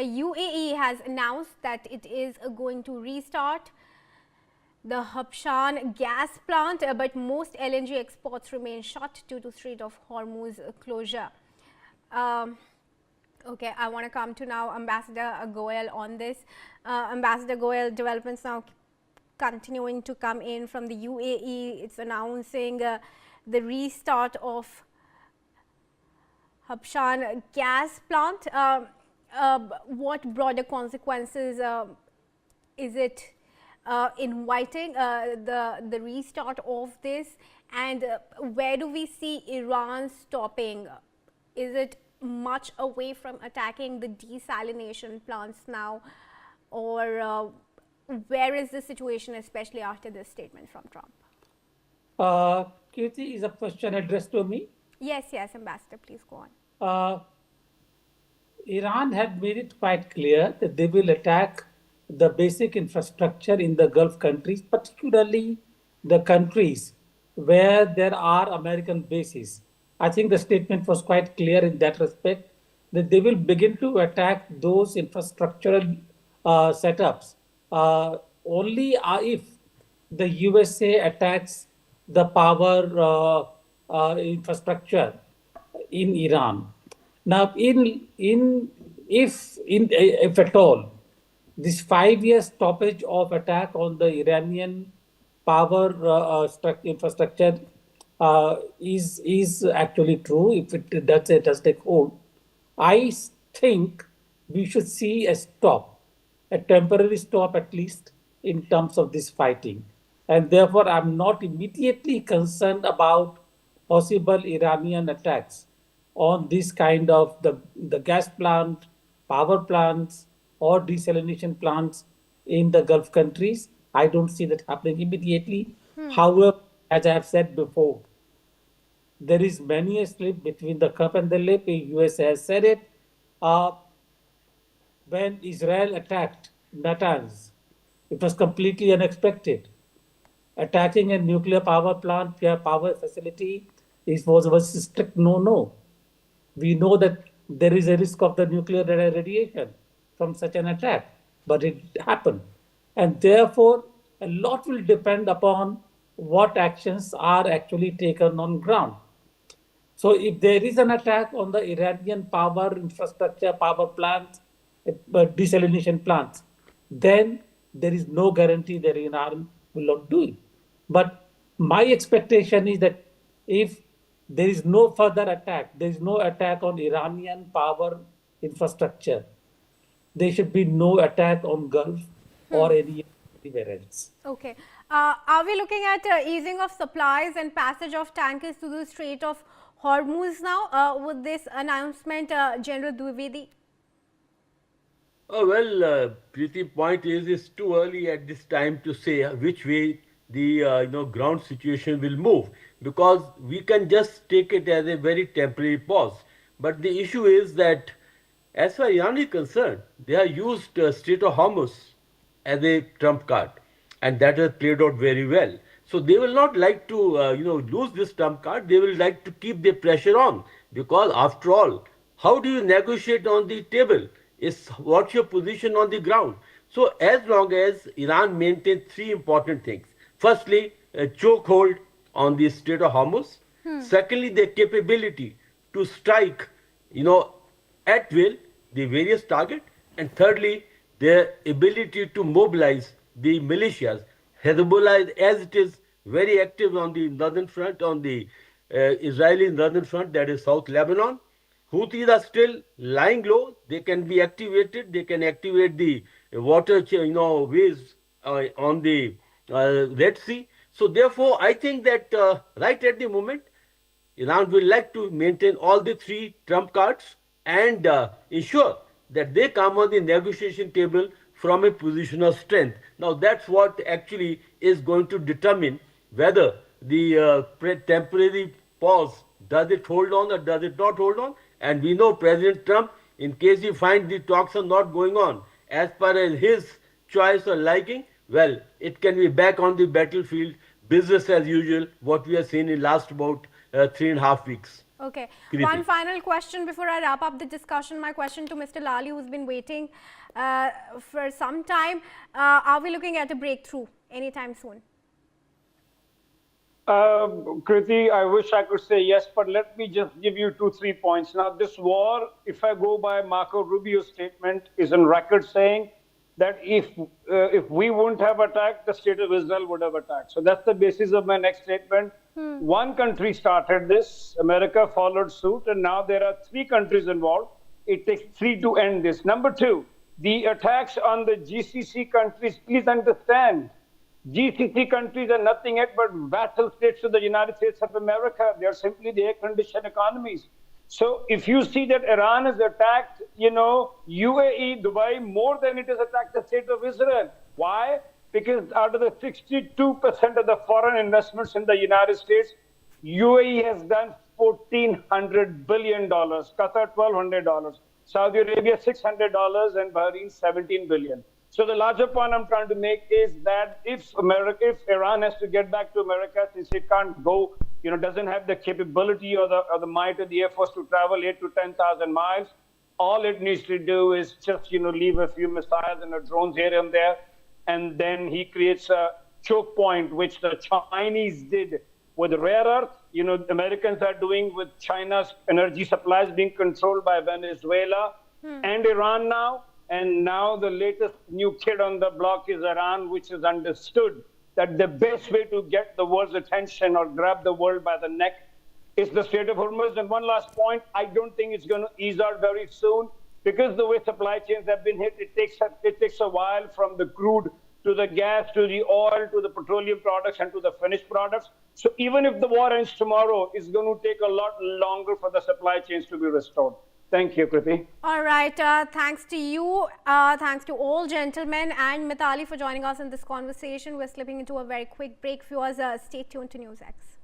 UAE has announced that it is going to restart the Habshan gas plant, but most LNG exports remain shut due to Strait of Hormuz closure. Um, okay, I want to come to now Ambassador Goyel on this. Ambassador Goyel, developments now continuing to come in from the UAE. It's announcing the restart of Habshan gas plant. What broader consequences is it inviting the restart of this, and where do we see Iran stopping? Is it much away from attacking the desalination plants now, or where is the situation, especially after this statement from Trump? Kirti, is a question addressed to me? Yes, yes, Ambassador, please go on. Uh, Iran had made it quite clear that they will attack the basic infrastructure in the Gulf countries, particularly the countries where there are American bases. I think the statement was quite clear in that respect that they will begin to attack those infrastructural setups only if the USA attacks the power infrastructure in Iran. Now, if at all, this 5 year stoppage of attack on the Iranian power infrastructure is actually true. If it does take hold, I think we should see a stop, a temporary stop at least in terms of this fighting. And therefore, I'm not immediately concerned about possible Iranian attacks on this kind of the gas plant, power plants, or desalination plants in the Gulf countries. I don't see that happening immediately. However, as I have said before, there is many a slip between the cup and the lip. The US has said it. Uh, when Israel attacked Natanz, it was completely unexpected. Attacking a nuclear power plant, power facility, was a strict no-no. We know that there is a risk of the nuclear radiation from such an attack, but it happened. And therefore, a lot will depend upon what actions are actually taken on ground. So if there is an attack on the Iranian power infrastructure, power plants, desalination plants, then there is no guarantee that Iran will not do it. But my expectation is that if there is no further attack, there is no attack on Iranian power infrastructure, there should be no attack on Gulf or anywhere else. Okay. Are we looking at easing of supplies and passage of tankers through the Strait of Hormuz now with this announcement, General Dwivedi? Preeti, point is it's too early at this time to say which way the ground situation will move, because we can just take it as a very temporary pause. But the issue is that, as far as Iran is concerned, they have used Strait of Hormuz as a trump card, and that has played out very well. So they will not like to lose this trump card. They will like to keep the pressure on, because after all, how do you negotiate on the table? Is what's your position on the ground? So as long as Iran maintains three important things: firstly, a chokehold on the Strait of Hormuz; secondly, their capability to strike, at will the various targets; and thirdly, their ability to mobilize the militias. Hezbollah, as it is very active on the northern front, on the Israeli northern front, that is South Lebanon. Houthis are still lying low. They can be activated. They can activate the water, ways on the Red Sea. So therefore, I think that right at the moment, Iran will like to maintain all the three trump cards and ensure that they come on the negotiation table from a position of strength. Now, that's what actually is going to determine whether the temporary pause, does it hold on or does it not hold on. And we know President Trump, in case he finds the talks are not going on as per his choice or liking, well, it can be back on the battlefield, business as usual, what we have seen in last about 3.5 weeks. Okay. Kriti. One final question before I wrap up the discussion. My question to Mr. Lali, who's been waiting for some time. Are we looking at a breakthrough anytime soon? Kriti, I wish I could say yes, but let me just give you 3 points. Now, this war, if I go by Marco Rubio's statement, is on record saying that if we wouldn't have attacked, the state of Israel would have attacked. So that's the basis of my next statement. One country started this, America followed suit, and now there are 3 countries involved. It takes 3 to end this. Number 2, the attacks on the GCC countries, please understand, GCC countries are nothing yet but vassal states to the United States of America. They are simply the air-conditioned economies. So if you see that Iran has attacked, UAE, Dubai, more than it has attacked the state of Israel. Why? Because out of the 62% of the foreign investments in the United States, UAE has done $1,400 billion, Qatar $1,200, Saudi Arabia $600, and Bahrain $17 billion. So the larger point I'm trying to make is that if Iran has to get back to America, since it can't go, doesn't have the capability or the might of the Air Force to travel 8 to 10,000 miles, all it needs to do is just, leave a few missiles and drones here and there, and then he creates a choke point, which the Chinese did with rare earth. The Americans are doing with China's energy supplies being controlled by Venezuela and Iran now. And now the latest new kid on the block is Iran, which has understood that the best way to get the world's attention or grab the world by the neck is the Strait of Hormuz. And one last point, I don't think it's going to ease out very soon, because the way supply chains have been hit, it takes a while from the crude to the gas, to the oil, to the petroleum products, and to the finished products. So even if the war ends tomorrow, it's going to take a lot longer for the supply chains to be restored. Thank you, Kriti. All right. Thanks to you. Thanks to all gentlemen and Mithali for joining us in this conversation. We're slipping into a very quick break. Viewers, stay tuned to NewsX.